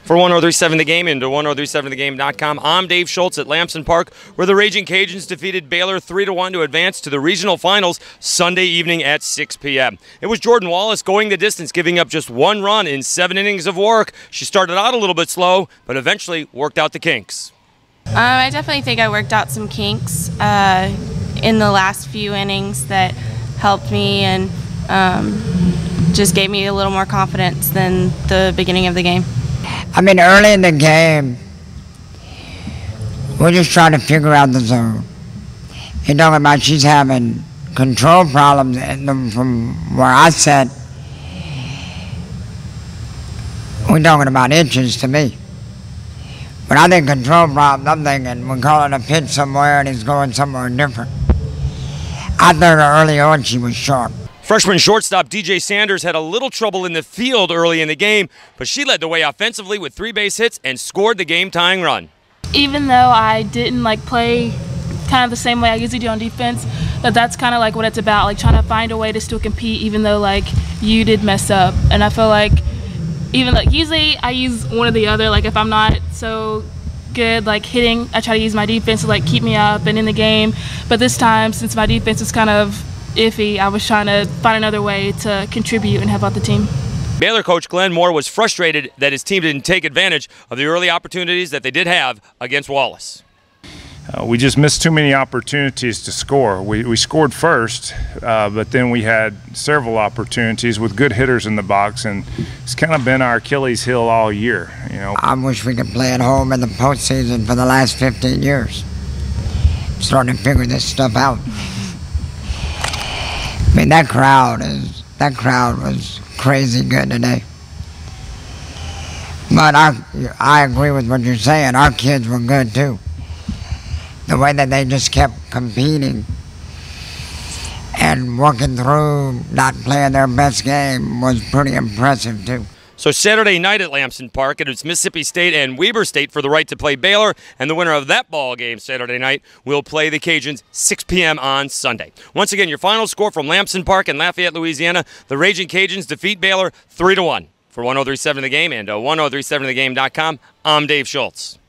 For 103.7 The Game and to 103.7thegame.com, I'm Dave Schultz at Lamson Park, where the Raging Cajuns defeated Baylor 3-1 to advance to the regional finals Sunday evening at 6 p.m. It was Jordan Wallace going the distance, giving up just one run in 7 innings of work. She started out a little bit slow, but eventually worked out the kinks. I definitely think I worked out some kinks in the last few innings that helped me and just gave me a little more confidence than the beginning of the game. I mean, early in the game, we're just trying to figure out the zone. You're talking about she's having control problems from where I sat. We're talking about inches to me. But I think control problems, I'm thinking we're calling a pitch somewhere and he's going somewhere different. I thought early on she was sharp. Freshman shortstop DJ Sanders had a little trouble in the field early in the game, but she led the way offensively with 3 base hits and scored the game-tying run. Even though I didn't play kind of the same way I usually do on defense, that's kind of what it's about, trying to find a way to still compete even though you did mess up. And I feel even usually I use one or the other. If I'm not so good hitting, I try to use my defense to keep me up and in the game. But this time, since my defense was kind of iffy, I was trying to find another way to contribute and help out the team. Baylor coach Glenn Moore was frustrated that his team didn't take advantage of the early opportunities that they did have against Wallace. We just missed too many opportunities to score. We scored first, but then we had several opportunities with good hitters in the box, and it's kind of been our Achilles heel all year. I wish we could play at home in the postseason for the last 15 years. I'm starting to figure this stuff out. I mean, that crowd was crazy good today. But I agree with what you're saying. Our kids were good too. The way that they just kept competing and working through, not playing their best game was pretty impressive too. So Saturday night at Lamson Park, it's Mississippi State and Weber State for the right to play Baylor, and the winner of that ball game Saturday night will play the Cajuns 6 p.m. on Sunday. Once again, your final score from Lamson Park in Lafayette, Louisiana, the Raging Cajuns defeat Baylor 3-1. For 103.7 The Game and 103.7thegame.com, I'm Dave Schultz.